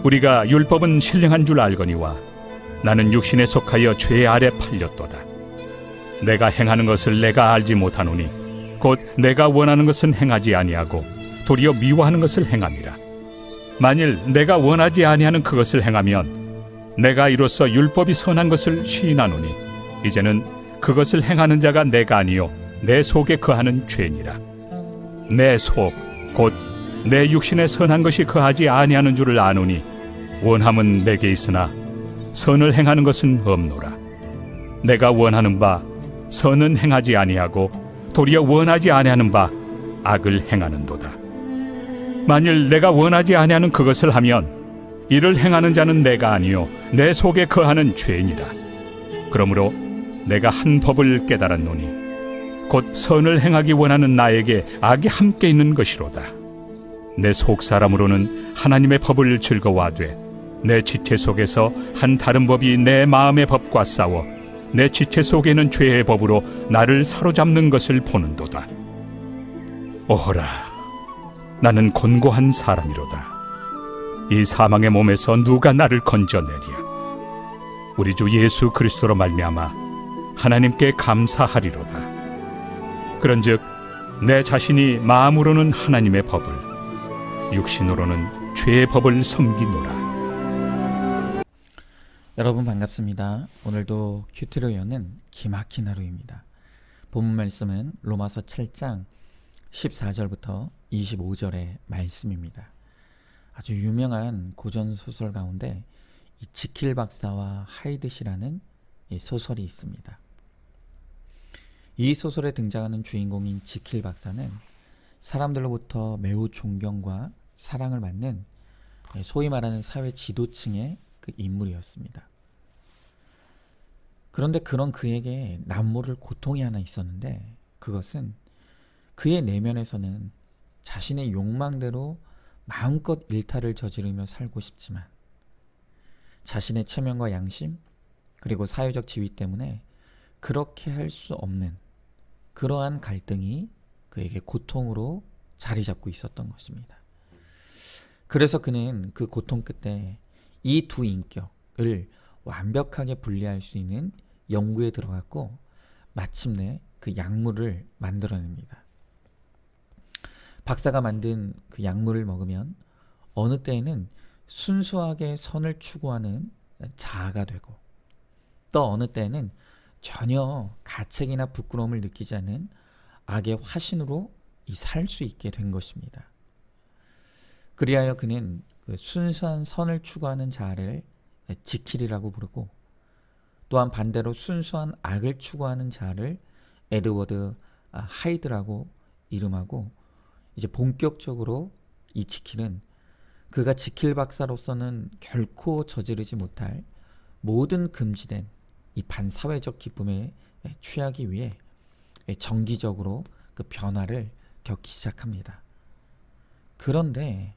우리가 율법은 신령한 줄 알거니와 나는 육신에 속하여 죄 아래 팔렸도다. 내가 행하는 것을 내가 알지 못하노니 곧 내가 원하는 것은 행하지 아니하고 도리어 미워하는 것을 행함이라. 만일 내가 원하지 아니하는 그것을 행하면 내가 이로써 율법이 선한 것을 시인하노니 이제는 그것을 행하는 자가 내가 아니요 내 속에 거하는 죄니라. 내 속 곧 내 육신에 선한 것이 거하지 아니하는 줄을 아노니 원함은 내게 있으나 선을 행하는 것은 없노라. 내가 원하는 바 선은 행하지 아니하고 도리어 원하지 아니하는 바 악을 행하는도다. 만일 내가 원하지 아니하는 그것을 하면 이를 행하는 자는 내가 아니요 내 속에 거하는 죄니라. 그러므로 내가 한 법을 깨달았노니 곧 선을 행하기 원하는 나에게 악이 함께 있는 것이로다. 내 속 사람으로는 하나님의 법을 즐거워하되 내 지체 속에서 한 다른 법이 내 마음의 법과 싸워 내 지체 속에는 죄의 법으로 나를 사로잡는 것을 보는도다. 오호라, 나는 곤고한 사람이로다. 이 사망의 몸에서 누가 나를 건져내랴. 우리 주 예수 그리스도로 말미암아 하나님께 감사하리로다. 그런즉 내 자신이 마음으로는 하나님의 법을, 육신으로는 죄의 법을 섬기노라. 여러분 반갑습니다. 오늘도 큐티로 여는 기막힌 하루입니다. 본문 말씀은 로마서 7장 14절부터 25절의 말씀입니다. 아주 유명한 고전 소설 가운데 이 지킬 박사와 하이드시라는 이 소설이 있습니다. 이 소설에 등장하는 주인공인 지킬 박사는 사람들로부터 매우 존경과 사랑을 받는 소위 말하는 사회 지도층의 그 인물이었습니다. 그런데 그런 그에게 남모를 고통이 하나 있었는데 그것은 그의 내면에서는 자신의 욕망대로 마음껏 일탈을 저지르며 살고 싶지만 자신의 체면과 양심 그리고 사회적 지위 때문에 그렇게 할 수 없는 그러한 갈등이 그에게 고통으로 자리 잡고 있었던 것입니다. 그래서 그는 그 고통 끝에 이 두 인격을 완벽하게 분리할 수 있는 연구에 들어갔고 마침내 그 약물을 만들어냅니다. 박사가 만든 그 약물을 먹으면 어느 때에는 순수하게 선을 추구하는 자아가 되고 또 어느 때에는 전혀 가책이나 부끄러움을 느끼지 않는 악의 화신으로 살 수 있게 된 것입니다. 그리하여 그는 그 순수한 선을 추구하는 자아를 지킬이라고 부르고 또한 반대로 순수한 악을 추구하는 자아를 에드워드 하이드라고 이름하고 이제 본격적으로 이 지킬은 그가 지킬 박사로서는 결코 저지르지 못할 모든 금지된 이 반사회적 기쁨에 취하기 위해 정기적으로 그 변화를 겪기 시작합니다. 그런데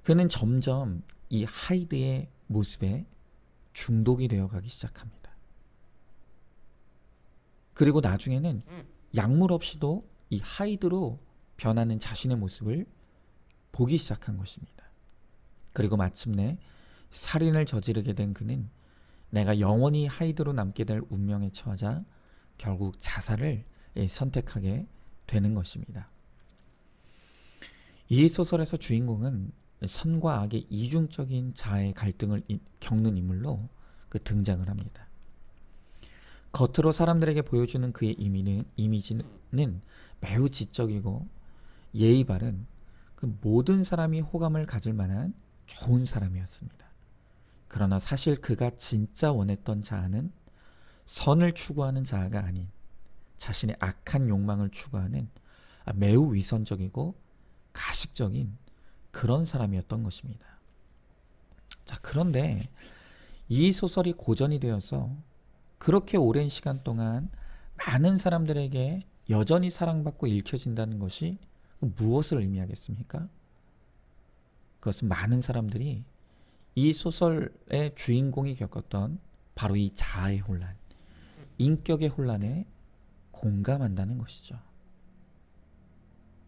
그는 점점 이 하이드의 모습에 중독이 되어 가기 시작합니다. 그리고 나중에는 약물 없이도 이 하이드로 변하는 자신의 모습을 보기 시작한 것입니다. 그리고 마침내 살인을 저지르게 된 그는 내가 영원히 하이드로 남게 될 운명에 처하자 결국 자살을 선택하게 되는 것입니다. 이 소설에서 주인공은 선과 악의 이중적인 자아의 갈등을 겪는 인물로 등장을 합니다. 겉으로 사람들에게 보여주는 그의 이미지는 매우 지적이고 예의 바른 그 모든 사람이 호감을 가질 만한 좋은 사람이었습니다. 그러나 사실 그가 진짜 원했던 자아는 선을 추구하는 자아가 아닌 자신의 악한 욕망을 추구하는 매우 위선적이고 가식적인 그런 사람이었던 것입니다. 자, 그런데 이 소설이 고전이 되어서 그렇게 오랜 시간 동안 많은 사람들에게 여전히 사랑받고 읽혀진다는 것이 무엇을 의미하겠습니까? 그것은 많은 사람들이 이 소설의 주인공이 겪었던 바로 이 자아의 혼란, 인격의 혼란에 공감한다는 것이죠.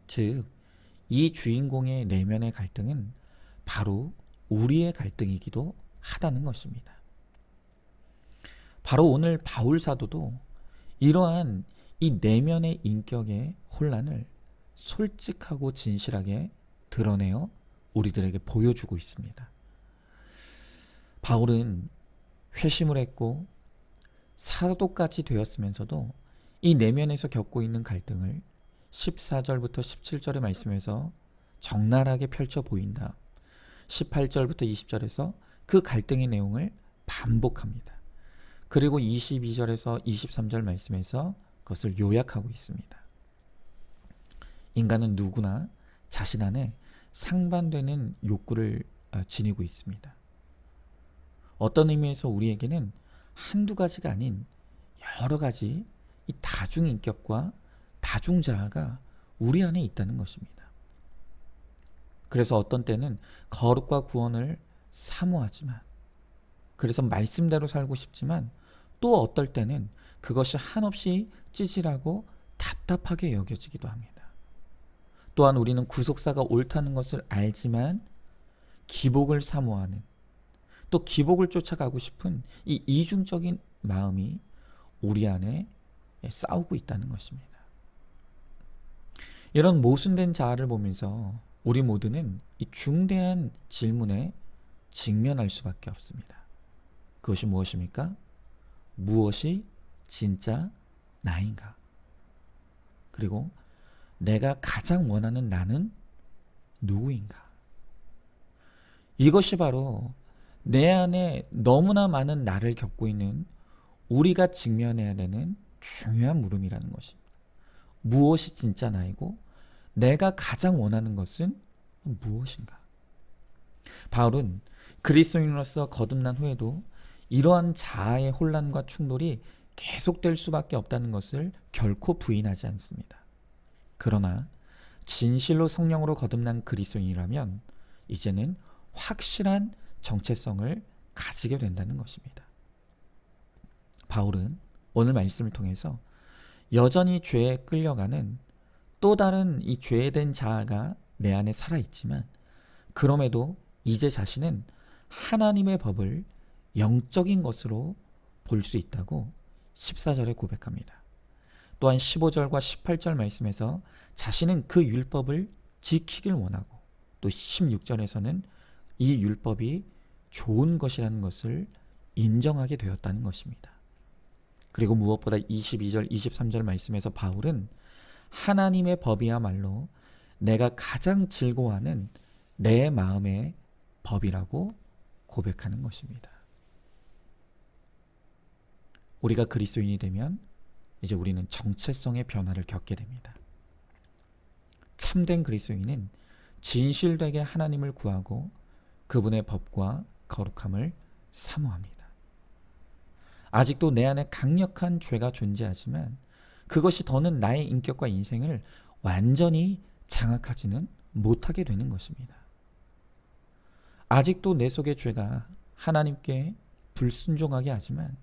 즉, 이 주인공의 내면의 갈등은 바로 우리의 갈등이기도 하다는 것입니다. 바로 오늘 바울 사도도 이러한 이 내면의 인격의 혼란을 솔직하고 진실하게 드러내어 우리들에게 보여주고 있습니다. 바울은 회심을 했고 사도까지 되었으면서도 이 내면에서 겪고 있는 갈등을 14절부터 17절의 말씀에서 적나라하게 펼쳐 보인다. 18절부터 20절에서 그 갈등의 내용을 반복합니다. 그리고 22절에서 23절 말씀에서 그것을 요약하고 있습니다. 인간은 누구나 자신 안에 상반되는 욕구를 지니고 있습니다. 어떤 의미에서 우리에게는 한두 가지가 아닌 여러 가지 이 다중인격과 다중자아가 우리 안에 있다는 것입니다. 그래서 어떤 때는 거룩과 구원을 사모하지만, 그래서 말씀대로 살고 싶지만, 또 어떨 때는 그것이 한없이 찌질하고 답답하게 여겨지기도 합니다. 또한 우리는 구속사가 옳다는 것을 알지만 기복을 사모하는, 또 기복을 쫓아가고 싶은 이 이중적인 마음이 우리 안에 싸우고 있다는 것입니다. 이런 모순된 자아를 보면서 우리 모두는 이 중대한 질문에 직면할 수밖에 없습니다. 그것이 무엇입니까? 무엇이 진짜 나인가? 그리고 내가 가장 원하는 나는 누구인가? 이것이 바로 내 안에 너무나 많은 나를 겪고 있는 우리가 직면해야 되는 중요한 물음이라는 것입니다. 무엇이 진짜 나이고 내가 가장 원하는 것은 무엇인가? 바울은 그리스도인으로서 거듭난 후에도 이러한 자아의 혼란과 충돌이 계속될 수밖에 없다는 것을 결코 부인하지 않습니다. 그러나 진실로 성령으로 거듭난 그리스도인이라면 이제는 확실한 정체성을 가지게 된다는 것입니다. 바울은 오늘 말씀을 통해서 여전히 죄에 끌려가는 또 다른 이 죄된 자아가 내 안에 살아있지만, 그럼에도 이제 자신은 하나님의 법을 영적인 것으로 볼 수 있다고 14절에 고백합니다. 또한 15절과 18절 말씀에서 자신은 그 율법을 지키길 원하고, 또 16절에서는 이 율법이 좋은 것이라는 것을 인정하게 되었다는 것입니다. 그리고 무엇보다 22절, 23절 말씀에서 바울은 하나님의 법이야말로 내가 가장 즐거워하는 내 마음의 법이라고 고백하는 것입니다. 우리가 그리스도인이 되면 이제 우리는 정체성의 변화를 겪게 됩니다. 참된 그리스도인은 진실되게 하나님을 구하고 그분의 법과 거룩함을 사모합니다. 아직도 내 안에 강력한 죄가 존재하지만 그것이 더는 나의 인격과 인생을 완전히 장악하지는 못하게 되는 것입니다. 아직도 내 속의 죄가 하나님께 불순종하게 하지만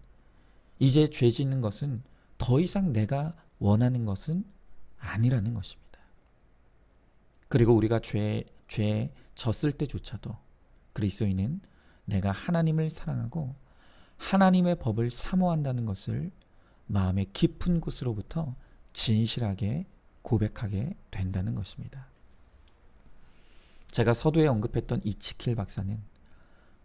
이제 죄 짓는 것은 더 이상 내가 원하는 것은 아니라는 것입니다. 그리고 우리가 죄에 졌을 때조차도 그리스도인은 내가 하나님을 사랑하고 하나님의 법을 사모한다는 것을 마음의 깊은 곳으로부터 진실하게 고백하게 된다는 것입니다. 제가 서두에 언급했던 이치킬 박사는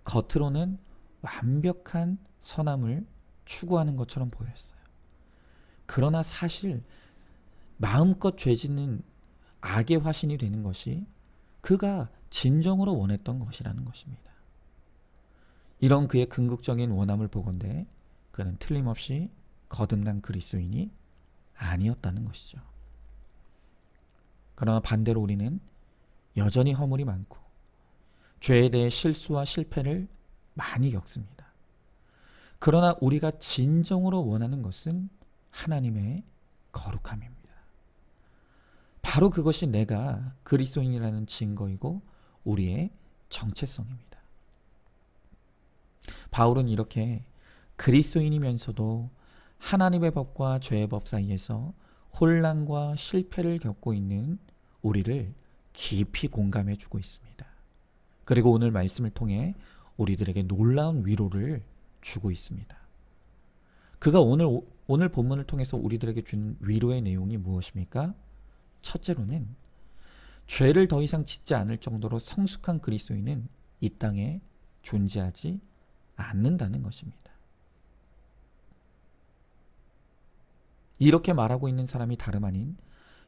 겉으로는 완벽한 선함을 추구하는 것처럼 보였어요. 그러나 사실 마음껏 죄짓는 악의 화신이 되는 것이 그가 진정으로 원했던 것이라는 것입니다. 이런 그의 궁극적인 원함을 보건대 그는 틀림없이 거듭난 그리스도인이 아니었다는 것이죠. 그러나 반대로 우리는 여전히 허물이 많고 죄에 대해 실수와 실패를 많이 겪습니다. 그러나 우리가 진정으로 원하는 것은 하나님의 거룩함입니다. 바로 그것이 내가 그리스도인이라는 증거이고 우리의 정체성입니다. 바울은 이렇게 그리스도인이면서도 하나님의 법과 죄의 법 사이에서 혼란과 실패를 겪고 있는 우리를 깊이 공감해 주고 있습니다. 그리고 오늘 말씀을 통해 우리들에게 놀라운 위로를 주고 있습니다. 그가 오늘 본문을 통해서 우리들에게 준 위로의 내용이 무엇입니까? 첫째로는 죄를 더 이상 짓지 않을 정도로 성숙한 그리스도인은 이 땅에 존재하지 않는다는 것입니다. 이렇게 말하고 있는 사람이 다름 아닌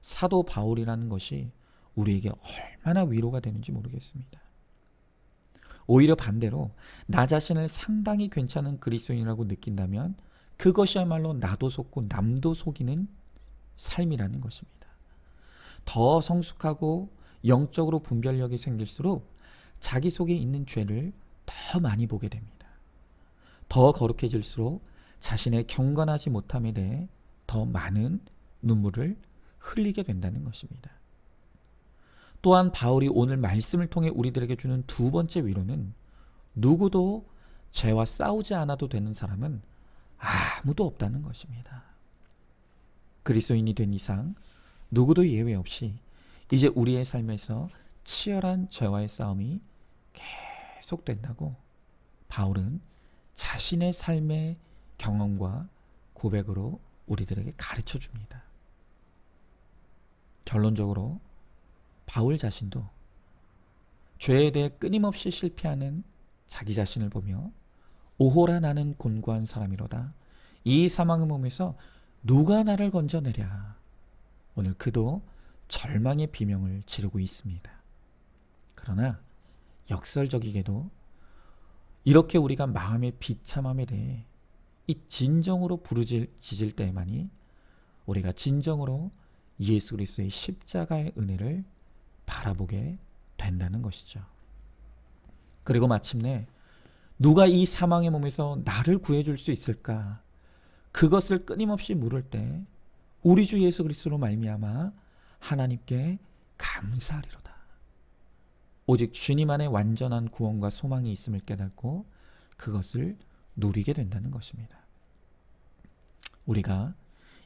사도 바울이라는 것이 우리에게 얼마나 위로가 되는지 모르겠습니다. 오히려 반대로 나 자신을 상당히 괜찮은 그리스도인이라고 느낀다면 그것이야말로 나도 속고 남도 속이는 삶이라는 것입니다. 더 성숙하고 영적으로 분별력이 생길수록 자기 속에 있는 죄를 더 많이 보게 됩니다. 더 거룩해질수록 자신의 경건하지 못함에 대해 더 많은 눈물을 흘리게 된다는 것입니다. 또한 바울이 오늘 말씀을 통해 우리들에게 주는 두 번째 위로는 누구도 죄와 싸우지 않아도 되는 사람은 아무도 없다는 것입니다. 그리스도인이 된 이상 누구도 예외 없이 이제 우리의 삶에서 치열한 죄와의 싸움이 계속된다고 바울은 자신의 삶의 경험과 고백으로 우리들에게 가르쳐 줍니다. 결론적으로 바울 자신도 죄에 대해 끊임없이 실패하는 자기 자신을 보며 오호라 나는 곤고한 사람이로다. 이 사망의 몸에서 누가 나를 건져내랴. 오늘 그도 절망의 비명을 지르고 있습니다. 그러나 역설적이게도 이렇게 우리가 마음의 비참함에 대해 이 진정으로 부르짖을 때만이 우리가 진정으로 예수 그리스도의 십자가의 은혜를 바라보게 된다는 것이죠. 그리고 마침내 누가 이 사망의 몸에서 나를 구해줄 수 있을까? 그것을 끊임없이 물을 때 우리 주 예수 그리스도로 말미암아 하나님께 감사하리로다. 오직 주님 안에 완전한 구원과 소망이 있음을 깨닫고 그것을 누리게 된다는 것입니다. 우리가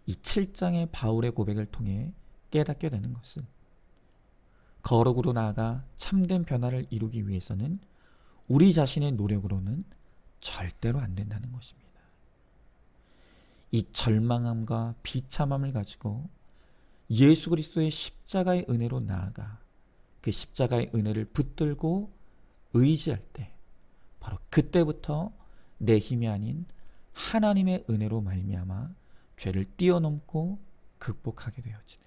이 7장의 바울의 고백을 통해 깨닫게 되는 것은 거룩으로 나아가 참된 변화를 이루기 위해서는 우리 자신의 노력으로는 절대로 안 된다는 것입니다. 이 절망함과 비참함을 가지고 예수 그리스도의 십자가의 은혜로 나아가 그 십자가의 은혜를 붙들고 의지할 때 바로 그때부터 내 힘이 아닌 하나님의 은혜로 말미암아 죄를 뛰어넘고 극복하게 되어지는,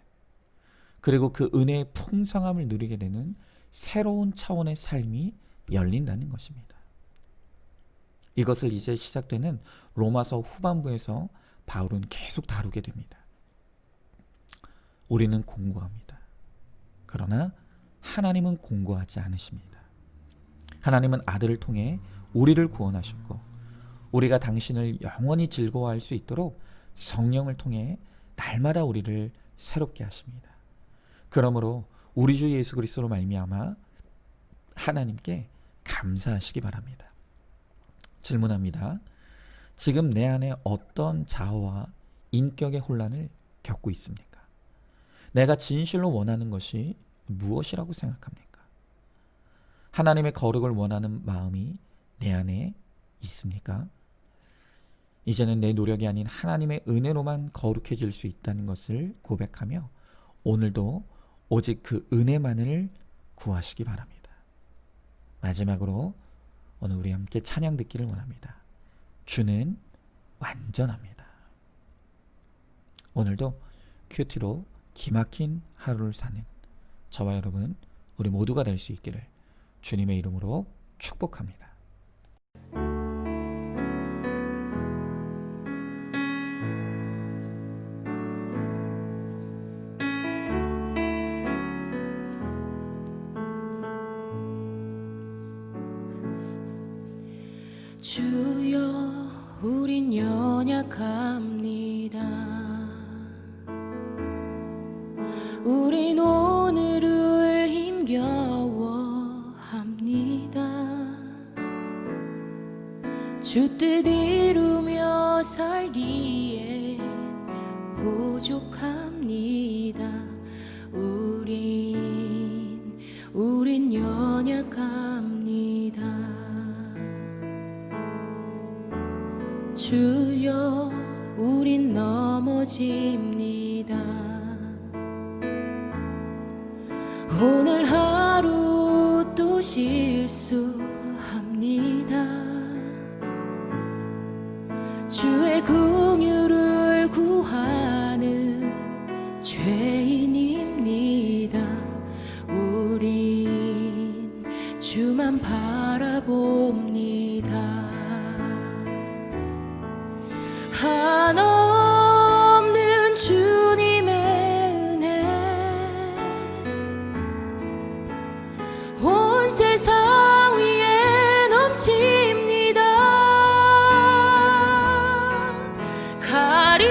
그리고 그 은혜의 풍성함을 누리게 되는 새로운 차원의 삶이 열린다는 것입니다. 이것을 이제 시작되는 로마서 후반부에서 바울은 계속 다루게 됩니다. 우리는 공고합니다. 그러나 하나님은 공고하지 않으십니다. 하나님은 아들을 통해 우리를 구원하셨고 우리가 당신을 영원히 즐거워할 수 있도록 성령을 통해 날마다 우리를 새롭게 하십니다. 그러므로 우리 주 예수 그리스도로 말미암아 하나님께 감사하시기 바랍니다. 질문합니다. 지금 내 안에 어떤 자아와 인격의 혼란을 겪고 있습니까? 내가 진실로 원하는 것이 무엇이라고 생각합니까? 하나님의 거룩을 원하는 마음이 내 안에 있습니까? 이제는 내 노력이 아닌 하나님의 은혜로만 거룩해질 수 있다는 것을 고백하며 오늘도 오직 그 은혜만을 구하시기 바랍니다. 마지막으로 오늘 우리 함께 찬양 듣기를 원합니다. 주는 완전합니다. 오늘도 큐티로 기막힌 하루를 사는 저와 여러분 우리 모두가 될 수 있기를 주님의 이름으로 축복합니다. 주여 우린 연약합니다. 우린 오늘을 힘겨워합니다. 주 뜻 이루며 살기에 부족합니다. 우린 연약합니다. 주여 우린 넘어집니다. 오늘 하루 또 실수합니다. 주의 긍휼을 구하는 죄인입니다. 우린 주만 바라봅니다. 한없는 주님의 은혜 온 세상 위에 넘칩니다. 가릴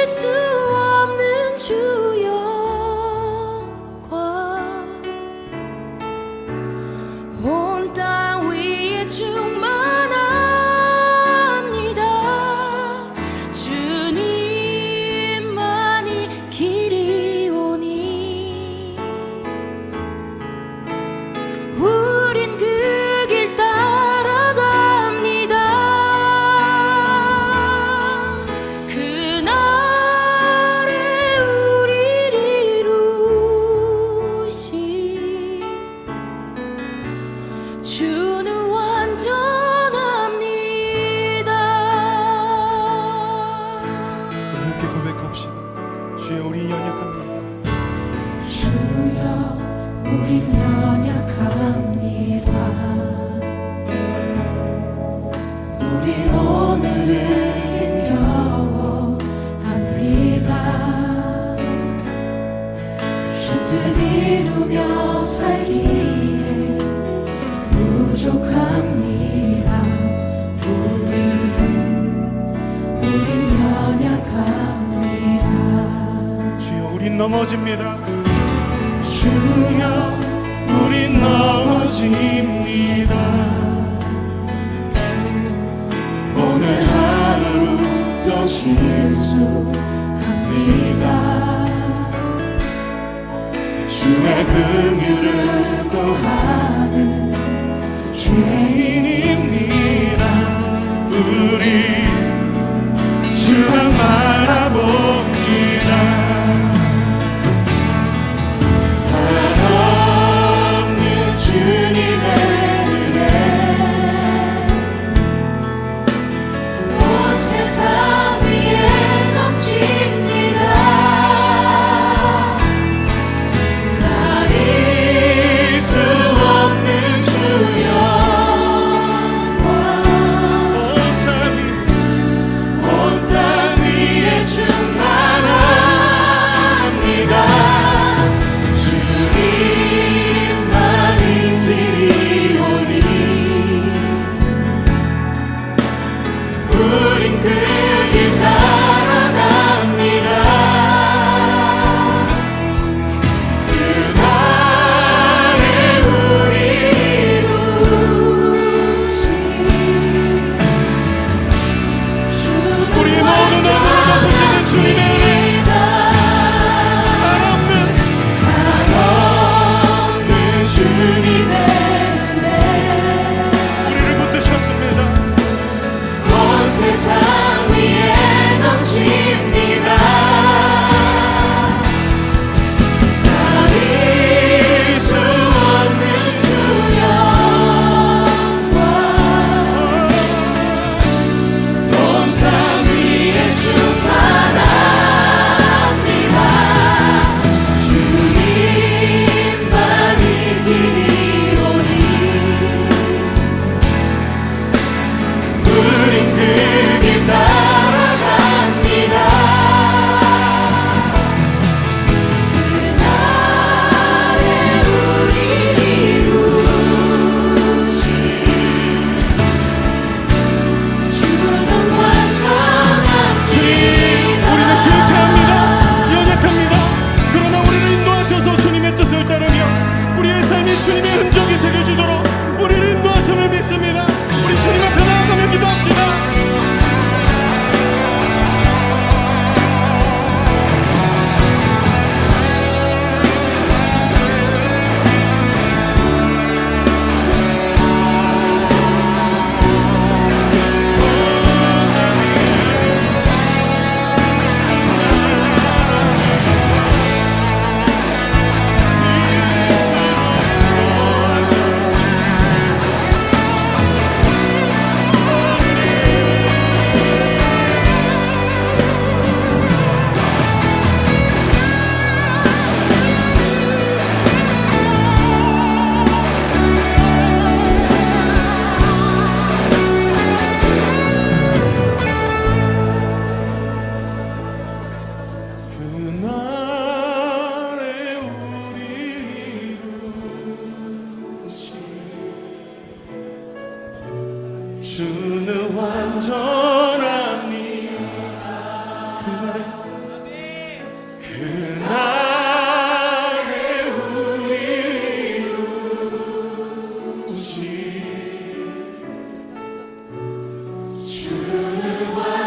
수 없는 주 영광 온 땅 위에 충만합니다. 주님만이 길이오니 우린 그 길 따라갑니다. 그날에 우리를 이루신 주는 완전합니다. 함께 고백합시다. 주여 우리 연약합니다. 주여 우린 연약합니다. 우린 오늘을 힘겨워합니다. 주 뜻 이루며 살기에 부족합니다. 우린 연약합니다. 주여 우린 넘어집니다. 주여 우린 넘어집니다. 오늘 하루 또 실수합니다. 주의 긍휼을 구하는 죄인입니다. 우리 주만 바라봅니다. 한없는 주님의 은혜 온 세상 위에 넘칩니다. 가릴 수 없는 주는 완전합니다. 그날에 우리 이루시 주는 완전합니다.